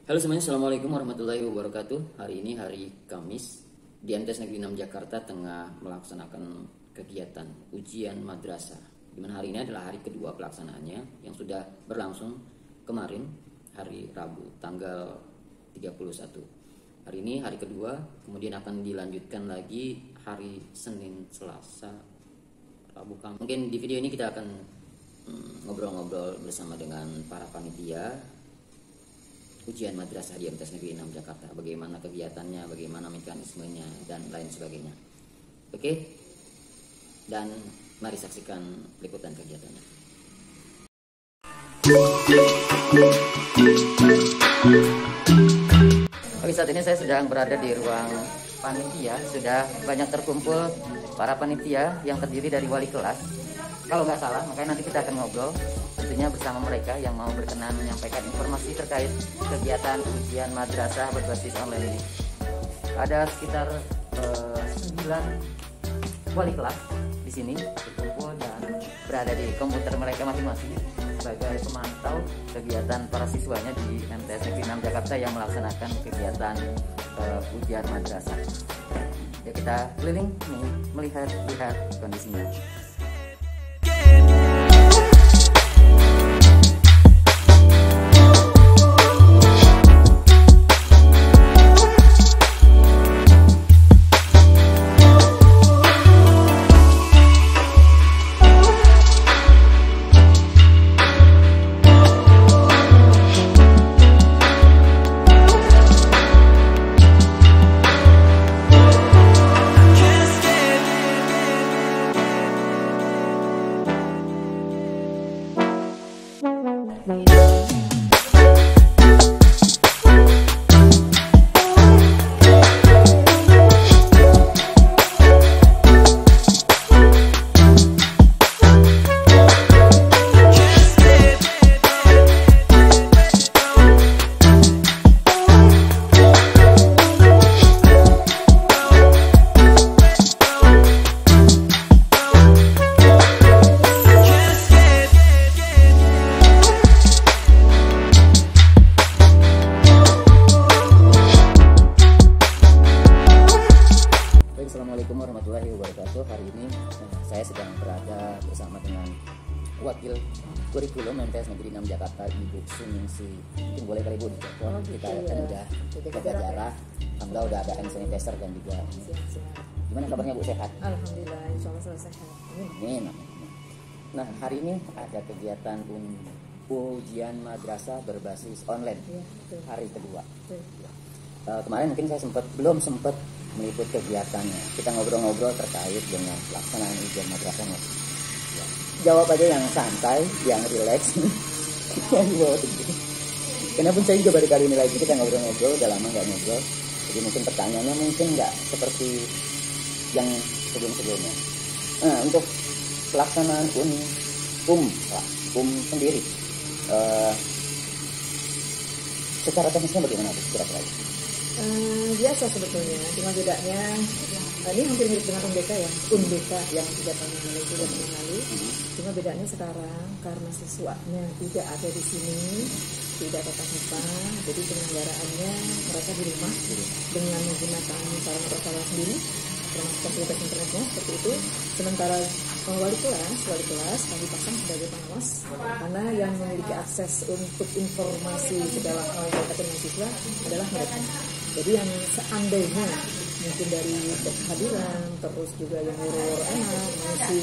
Halo semuanya, Assalamualaikum warahmatullahi wabarakatuh. Hari ini hari Kamis di MTS Negeri 6 Jakarta tengah melaksanakan kegiatan ujian madrasah, di mana hari ini adalah hari kedua pelaksanaannya yang sudah berlangsung kemarin hari Rabu tanggal 31. Hari ini hari kedua, kemudian akan dilanjutkan lagi hari Senin, Selasa, Rabu, Kamis. Mungkin di video ini kita akan ngobrol-ngobrol bersama dengan para panitia ujian madrasah di MTS Negeri 6 Jakarta, bagaimana kegiatannya, bagaimana mekanismenya, dan lain sebagainya. Oke, dan mari saksikan liputan kegiatannya. Oke, saat ini saya sedang berada di ruang panitia. Sudah banyak terkumpul para panitia yang terdiri dari wali kelas, kalau nggak salah. Makanya nanti kita akan ngobrol tentunya bersama mereka yang mau berkenan menyampaikan informasi terkait kegiatan ujian madrasah berbasis online ini. Ada sekitar 9 wali kelas di sini berkumpul dan berada di komputer mereka masing-masing sebagai pemantau kegiatan para siswanya di MTS Negeri 6 Jakarta yang melaksanakan kegiatan ujian madrasah. Ya, kita keliling melihat kondisinya. Assalamualaikum warahmatullahi wabarakatuh. Hari ini saya sedang berada bersama dengan wakil kurikulum MTS Negeri 6 Jakarta, Ibu Suningsi. Mungkin boleh kali Bu dicopot. Kita kan udah jaga jarak. Alhamdulillah udah ada hand sanitizer dan juga. Gimana kabarnya Bu, sehat? Alhamdulillah, insya Allah selalu sehat. Amin. Nah, hari ini ada kegiatan ujian madrasah berbasis online. Ya, hari kedua. betul. Kemarin mungkin saya belum sempat meliput kegiatannya. Kita ngobrol-ngobrol terkait dengan pelaksanaan ujian madrasahnya. Ya. Jawab aja yang santai, yang rileks. Kenapa saya juga baru kali ini lagi kita ngobrol-ngobrol, udah lama nggak ngobrol. Jadi mungkin pertanyaannya mungkin nggak seperti yang sebelum-sebelumnya. Nah, untuk pelaksanaan sendiri, secara teknisnya bagaimana kira-kira? Biasa sebetulnya, cuma bedanya ini hampir mirip dengan UNBK ya, UNBK yang 3 tahun lalu. Cuma bedanya sekarang karena siswanya tidak ada di sini, tidak tatap muka, jadi penyelenggaraannya mereka di rumah dengan menggunakan sarana prasarana sendiri, termasuk fasilitas internetnya seperti itu. Sementara wali kelas kami pasang sebagai pengawas, karena yang memiliki akses untuk informasi segala hal berkaitan dengan siswa adalah mereka. Jadi yang seandainya mungkin dari kehadiran, terus juga yang ngurus anak, mengisi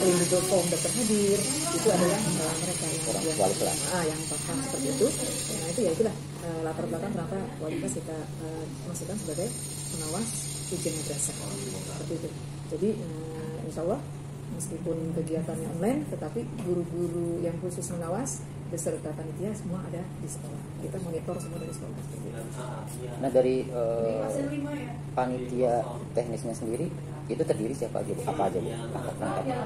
legal form dokter hadir, itu adalah mereka yang paham seperti itu. Nah itu ya itulah latar belakang kenapa wali kelas kita masukkan sebagai pengawas ujian madrasah seperti itu. Jadi insya Allah meskipun kegiatannya online, tetapi guru-guru yang khusus mengawas beserta panitia semua ada di sekolah. Kita monitor semua dari sekolah. Nah, dari panitia teknisnya sendiri Itu terdiri siapa aja Bu? Apa aja Bu? Apa perangkatnya?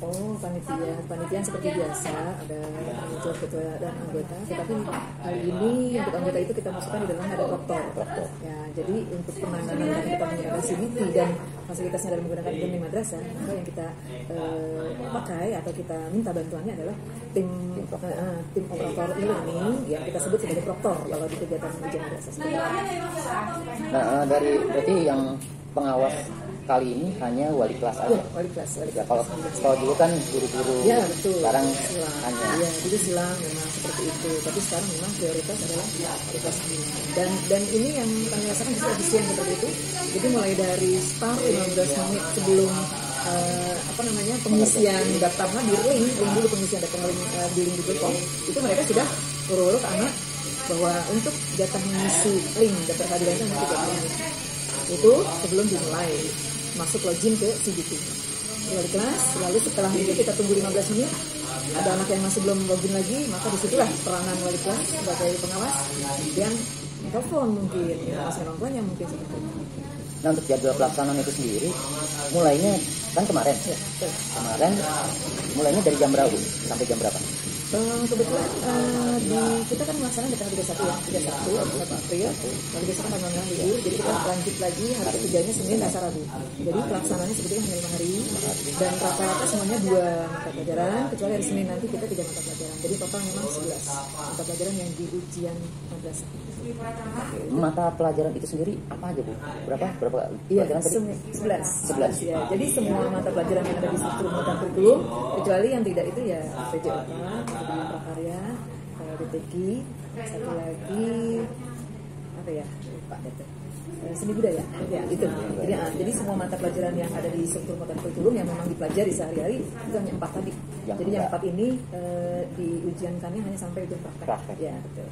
Oh, panitia seperti biasa ada ketua dan anggota. Tetapi kali ini untuk anggota itu kita masukkan di dalam ada proktor. Ya, jadi untuk penanganan dan kita menggunakan CBT dan fasilitasnya dalam menggunakan learning madrasah, maka yang kita pakai atau kita minta bantuannya adalah tim operator e-learning yang kita sebut sebagai proktor kalau di kegiatan ujian madrasah. Nah, berarti yang pengawas kali ini hanya wali kelas aja. Wali kelas. Ya, kalau dulu kan guru-guru. Ya, betul. Sekarang silang. hanya. Iya, dulu silang memang seperti itu. Tapi sekarang memang prioritas adalah wali kelas dan ini yang kami rasakan justru efisien seperti itu. Jadi mulai dari start 15 menit sebelum pengisian daftarnya di link dulu pengisian daftar di link Google Form itu mereka sudah urut anak bahwa untuk jatah mengisi link daftar kehadiran itu nanti itu sebelum dimulai masuk login ke CBT wali kelas. Lalu setelah itu kita tunggu 15 menit ada anak yang masih belum login lagi, maka disitulah peranan wali kelas sebagai pengawas yang telepon mungkin pengawasan orang tuanya mungkin seperti itu. Nah, untuk jadwal pelaksanaan itu sendiri mulainya kan kemarin mulainya dari jam berapa sampai jam berapa? Kebetulan kita kan melaksanakan di tanggal 31 April, lalu besok kan tanggal 6 libur, jadi kita lanjut lagi hari ketiganya Senin Selasa Rabu. Jadi pelaksanaannya sebetulnya hanya 5 hari dan rata-rata semuanya 2 mata pelajaran, kecuali hari Senin nanti kita 3 mata pelajaran. Jadi total memang 11 mata pelajaran yang di ujian madrasah. Mata pelajaran itu sendiri apa aja Bu? Berapa Iya, pelajaran tadi? 11 ya. Jadi semua mata pelajaran yang ada di struktur muatan kurikulum, kecuali yang tidak itu ya PJOK, kemudian prakarya, DTQ, satu lagi apa ya, lupa deh, seni budaya ya itu. Jadi semua mata pelajaran yang ada di struktur muatan kurikulum yang memang dipelajari sehari-hari itu hanya 4 tadi. Jadi yang 4 ini diujiankannya hanya sampai ujian praktek. Ya betul.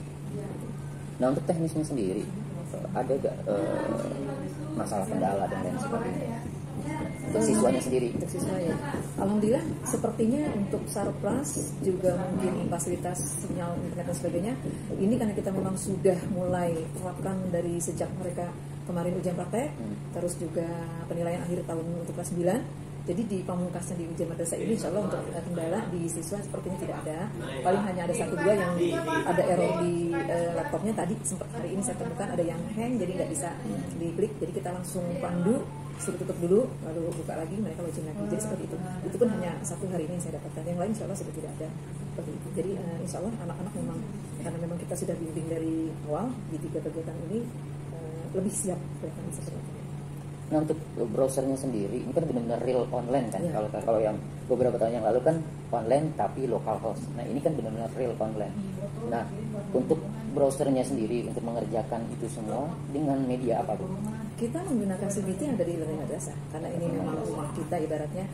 Nah, untuk teknisnya sendiri ada gak masalah kendala dan lain sebagainya untuk siswanya sendiri? Untuk siswa ya, alhamdulillah sepertinya untuk sarpras juga mungkin fasilitas sinyal internet dan sebagainya ini karena kita memang sudah mulai terapkan dari sejak mereka kemarin ujian praktek, terus juga penilaian akhir tahun untuk kelas 9. Jadi di pamungkasnya di ujian madrasah ini insya Allah untuk kendala di siswa sepertinya tidak ada. Paling hanya ada 1-2 yang ada error di laptopnya tadi sempat hari ini saya temukan ada yang hang jadi nggak bisa diklik. Jadi kita langsung pandu suruh tutup dulu lalu buka lagi mereka login lagi. Jadi seperti itu pun hanya 1 hari ini yang saya dapatkan. Yang lain insya Allah sudah tidak ada seperti itu. Jadi insya Allah anak-anak memang karena memang kita sudah bimbing dari awal di 3 kegiatan ini lebih siap kelihatannya seperti itu. Nah, untuk browsernya sendiri ini kan benar-benar real online kan? Ya. Kalau yang beberapa tahun yang lalu kan online tapi local host. Nah, ini kan benar-benar real online. Nah, untuk browsernya sendiri untuk mengerjakan itu semua dengan media apa Bu? Kita menggunakan CBT yang dari learning madrasah karena ini memang rumah kita ibaratnya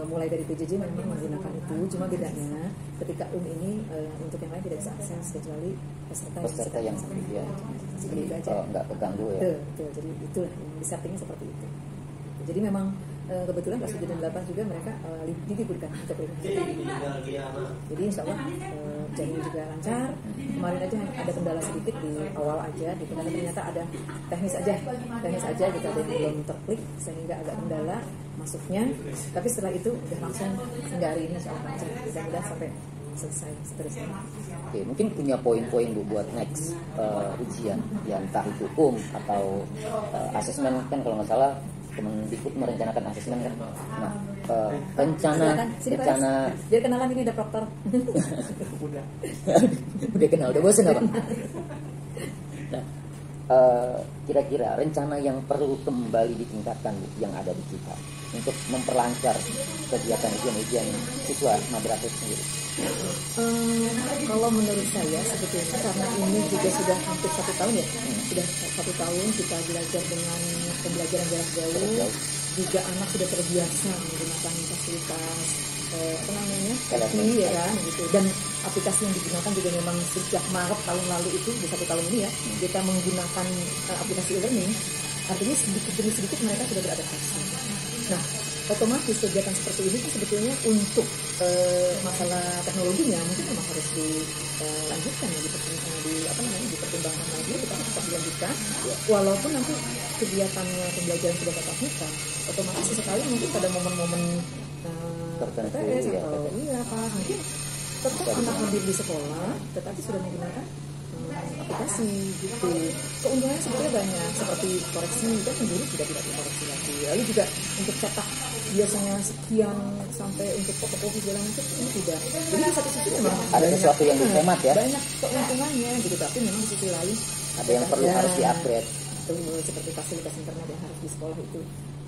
mulai dari PJJ memang menggunakan itu. Cuma bedanya ketika ini untuk yang lain tidak bisa akses kecuali peserta yang ya, seperti itu aja. Nggak keganggu ya. Betul. Jadi itulah yang disettingnya seperti itu. Jadi memang kebetulan kelas 7 dan 8 juga mereka diliburkan untuk jadi insya Allah jalan juga lancar. Kemarin aja ada kendala sedikit di awal aja gitu karena ternyata ada teknis aja gitu ada yang belum terklik sehingga agak kendala masuknya. Tapi setelah itu udah langsung hingga hari ini insya Allah lancar. Mudah-mudahan sampai selesai seterusnya. Oke, mungkin punya poin-poin Bu buat next ujian ya entah itu atau asesmen kan kalau nggak salah Kemendikbud merencanakan asesmen kan. Nah, rencana biar kenalan ini ada proktor. udah kenal, udah bosan apa? Nah, kira-kira rencana yang perlu kembali ditingkatkan Bu, yang ada di kita untuk memperlancar kegiatan ujian siswa madrasah itu sendiri. Kalau menurut saya sebetulnya karena ini juga sudah hampir 1 tahun ya, sudah 1 tahun kita belajar dengan pembelajaran jarak jauh, juga anak sudah terbiasa menggunakan fasilitas teknologi ya kan gitu, dan aplikasi yang digunakan juga memang sejak Maret tahun lalu itu di 1 tahun ini ya kita menggunakan aplikasi e-learning, artinya sedikit demi sedikit mereka sudah beradaptasi. Nah, otomatis kegiatan seperti ini kan sebetulnya untuk masalah teknologinya mungkin memang harus dilanjutkan ya, dipertimbangkan lagi, tetapi tetap dilanjutkan walaupun nanti kegiatannya pembelajaran sudah tatap muka, otomatis sesekali mungkin pada momen-momen PTS atau mungkin tetap anak hadir di sekolah tetapi sudah menggunakan aplikasi gitu. Keuntungannya sebetulnya banyak, seperti koreksi kan guru sudah tidak dikoreksi lagi, lalu juga untuk cetak biasanya sekian sampai untuk fotokopi segala macam ini tidak. Jadi di satu sisi memang ada sesuatu yang dihemat ya, banyak keuntungannya gitu, tapi memang di sisi lain ada yang perlu harus diupgrade. Seperti fasilitas internet yang harus di sekolah itu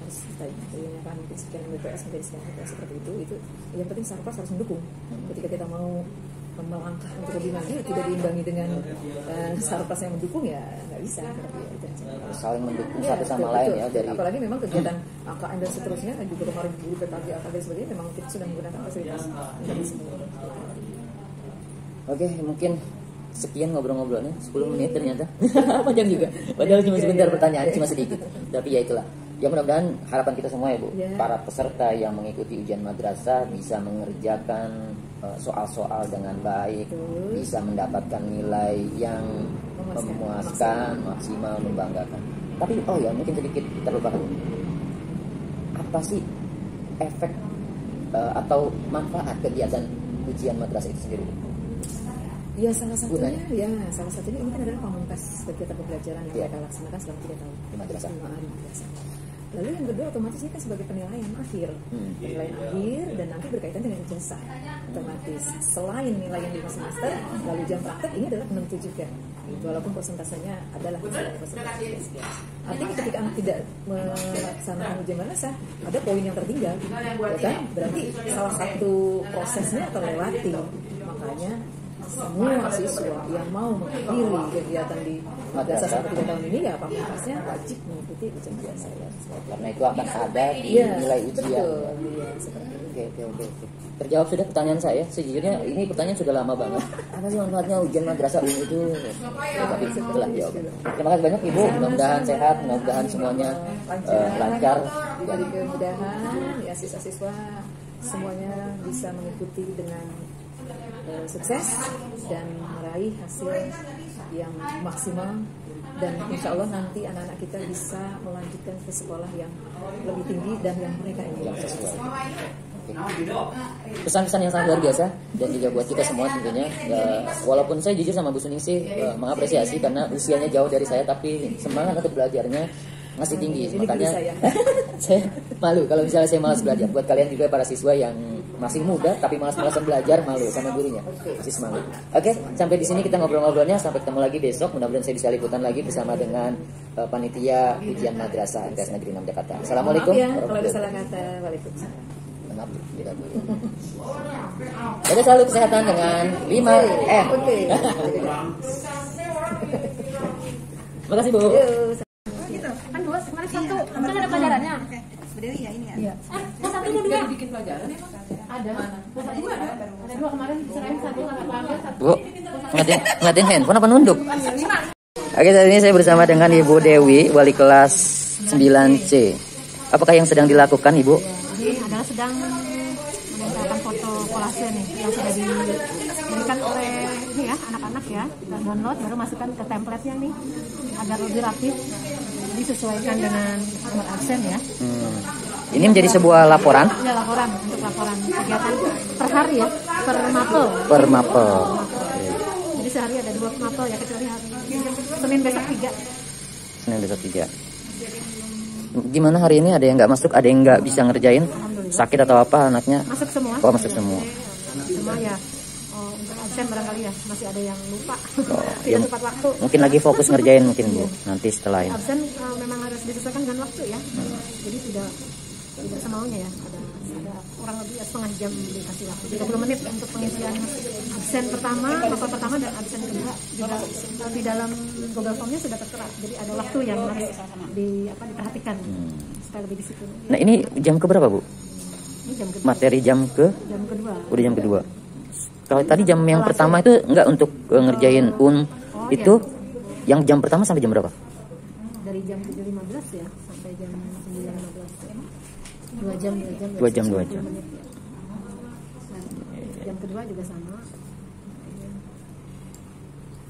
harus ditanyakan mungkin sekian Mbps menjadi sekian Mbps seperti itu yang penting Sarpas harus mendukung. Ketika kita mau melangkah untuk lebih maju tidak diimbangi dengan Sarpas yang mendukung ya nggak bisa seperti itu. Saling mendukung satu sama lain ya dari. Apalagi memang kegiatan AKN dan seterusnya dan juga kemarin di PKG AKN dan sebagainya memang kita sudah menggunakan fasilitas internet semua. Oke, mungkin sekian ngobrol-ngobrolnya 10 menit ternyata panjang juga padahal cuma sebentar, pertanyaan cuma sedikit, tapi ya itulah ya, mudah-mudahan harapan kita semua ya Bu, para peserta yang mengikuti ujian madrasah bisa mengerjakan soal-soal dengan baik, bisa mendapatkan nilai yang memuaskan, maksimal, membanggakan. Tapi oh ya mungkin sedikit terlupakan, apa sih efek atau manfaat kegiatan ujian madrasah itu sendiri? Ya salah satunya ini kan adalah pamungkas kegiatan pembelajaran yang mereka laksanakan selama 3 tahun di madrasah. Lalu yang kedua otomatis ini kan sebagai penilaian akhir, penilaian akhir dan nanti berkaitan dengan ijazah otomatis. Selain nilai yang di semester, lalu jam praktek ini adalah penentu juga. Walaupun persentasenya adalah persentase. Artinya ketika anak tidak melaksanakan ujian madrasah, ada poin yang tertinggal, kan? Berarti salah satu prosesnya terlewati. Makanya semua siswa yang mau menghadiri kegiatan di madrasah selama 3 tahun ini ya pamungkasnya wajib mengikuti ujian madrasah ya. Karena itu akan ada di nilai ujian. Oke. Terjawab sudah pertanyaan saya. Sejujurnya ini pertanyaan sudah lama banget. Apa sih manfaatnya ujian madrasah itu? Tapi setelah jawab. Terima kasih banyak Ibu. Mudah-mudahan sehat, mudah-mudahan semuanya lancar. Dan mudah-mudahan ya siswa-siswa semuanya bisa mengikuti dengan sukses dan meraih hasil yang maksimal, dan insya Allah nanti anak-anak kita bisa melanjutkan ke sekolah yang lebih tinggi dan yang mereka ingin. Pesan-pesan yang sangat luar biasa dan juga buat kita semua tentunya. Walaupun saya jujur sama Bu Suningsih mengapresiasi karena usianya jauh dari saya, tapi semangat untuk belajarnya masih tinggi. Makanya saya malu kalau misalnya saya malas belajar. Buat kalian juga para siswa yang masih muda tapi malas-malasan belajar, malu sama gurunya, masih semangat. Oke, sampai di sini kita ngobrol-ngobrolnya. Sampai ketemu lagi besok. Mudah-mudahan saya bisa liputan lagi bersama dengan panitia ujian madrasah MTS Negeri 6 Jakarta. Assalamualaikum. Kalau ada salah kata, waalaikumsalam. Maaf, tidak boleh. Jaga selalu kesehatan dengan 5M. Oke. Terima kasih Bu. Gitu. Kan 2 kemarin 1 kan ada pelajarannya. Berdiri ya ini ya. Iya. Satu mau 2 bikin pelajaran emang? Ada. Satu ada. Ada 2 kemarin diserahin 1 enggak pakai 1. Bu, ngeliatin handphone apa nunduk? Oke, saat ini saya bersama dengan Ibu Dewi, wali kelas 9C. Apakah yang sedang dilakukan Ibu? Ini adalah sedang menempelkan foto kolase nih yang sudah diberikan oleh ini ya anak-anak ya. Kita download baru masukkan ke template-nya nih agar lebih rapi. Disesuaikan dengan nomor absen ya. Ini menjadi sebuah laporan? Ya, laporan untuk laporan kegiatan per hari ya, per mapel. Per mapel. Jadi sehari ada 2 mapel ya, kecuali hari Senin besok 3. Senin besok 3. Gimana hari ini, ada yang nggak masuk, ada yang nggak bisa ngerjain? Sakit atau apa anaknya? Masuk semua. Oh, masuk semua. Semua ya. Untuk absen barangkali ya masih ada yang lupa. Ya, tepat waktu. Mungkin lagi fokus ngerjain mungkin Bu. Nanti setelah ini. Absen memang harus disesuaikan dengan waktu ya. Jadi tidak semaunya ya. Ada kurang lebih setengah jam dikasih waktu. 30 menit untuk pengisian absen pertama, mapel pertama dan absen kedua. Juga di dalam Google Form-nya sudah tertera. Jadi ada waktu yang harus diperhatikan supaya lebih disiplin. Nah, ini jam keberapa Bu? Ini jam kedua. Materi jam kedua. Udah jam kedua. Kalau tadi jam yang pertama itu enggak untuk ngerjain itu ya. Yang jam pertama sampai jam berapa? Dari jam 7.15 ya sampai jam 9.15 ya. 2 jam, 2 jam. menit ya. Jam kedua juga sama.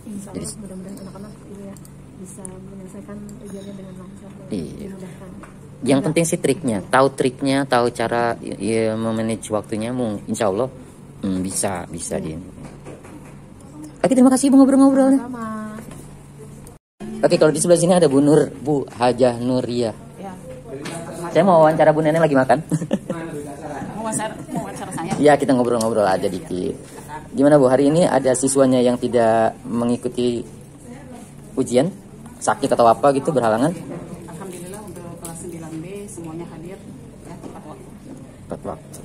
Insya Allah mudah-mudahan anak-anak ini ya bisa menyelesaikan ujiannya dengan lancar dan Iya. dimudahkan. Yang penting sih triknya, tahu cara ya, memanage waktunya, insya Allah bisa dia. Oke, terima kasih Bu ngobrol-ngobrolnya. Sama. Oke, kalau di sebelah sini ada Bu Hajah Nuria. Ya. Saya mau wawancara Bu Nenek lagi makan. Mau wawancara saya? Iya, kita ngobrol-ngobrol aja dikit. Gimana Bu, hari ini ada siswanya yang tidak mengikuti ujian? Sakit atau apa gitu, berhalangan? Alhamdulillah untuk kelas 9B semuanya hadir ya tepat waktu. Tepat waktu.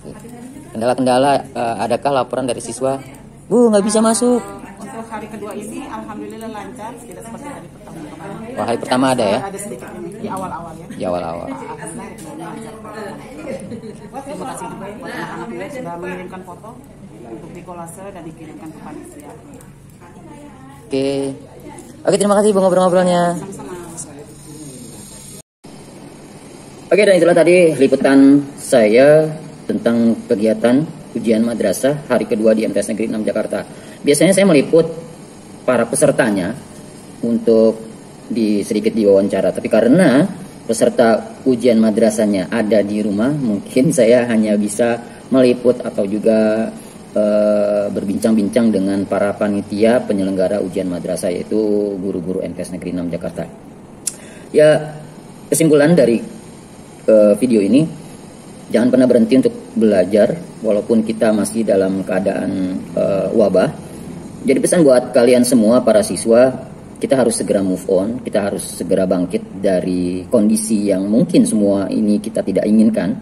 Oke. Kendala-kendala, adakah laporan dari siswa? Bu, nggak bisa masuk. Untuk hari kedua ini alhamdulillah lancar, tidak seperti hari pertama kemarin. Wah, hari pertama ada ya? Ada sedikit ini di awal-awal ya. Di awal-awal. Alhamdulillah hari kedua lancar. Terima kasih juga buat anak-anak yang sudah mengirimkan foto untuk dikolase dan dikirimkan ke panitia. Oke, terima kasih Bu ngobrol-ngobrolnya. Sama-sama. Oke, dan itulah tadi liputan saya tentang kegiatan ujian madrasah hari kedua di MTS Negeri 6 Jakarta. Biasanya saya meliput para pesertanya untuk sedikit diwawancara, tapi karena peserta ujian madrasahnya ada di rumah, mungkin saya hanya bisa meliput atau juga berbincang-bincang dengan para panitia penyelenggara ujian madrasah, yaitu guru-guru MTS Negeri 6 Jakarta. Ya, kesimpulan dari video ini, jangan pernah berhenti untuk belajar walaupun kita masih dalam keadaan wabah. Jadi pesan buat kalian semua para siswa, kita harus segera move on, kita harus segera bangkit dari kondisi yang mungkin semua ini kita tidak inginkan.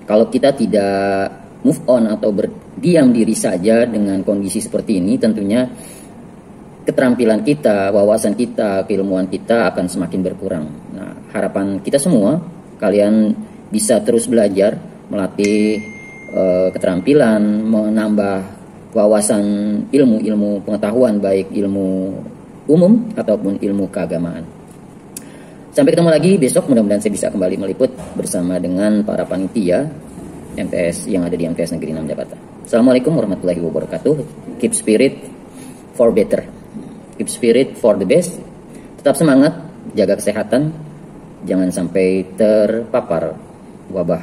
Kalau kita tidak move on atau berdiam diri saja dengan kondisi seperti ini, tentunya keterampilan kita, wawasan kita, keilmuan kita akan semakin berkurang. Nah, harapan kita semua, kalian bisa terus belajar, melatih keterampilan, menambah wawasan ilmu-ilmu pengetahuan, baik ilmu umum ataupun ilmu keagamaan. Sampai ketemu lagi besok, mudah-mudahan saya bisa kembali meliput bersama dengan para panitia MTS yang ada di MTS Negeri 6 Jakarta. Assalamualaikum warahmatullahi wabarakatuh. Keep spirit for better. Keep spirit for the best. Tetap semangat, jaga kesehatan, jangan sampai terpapar wabah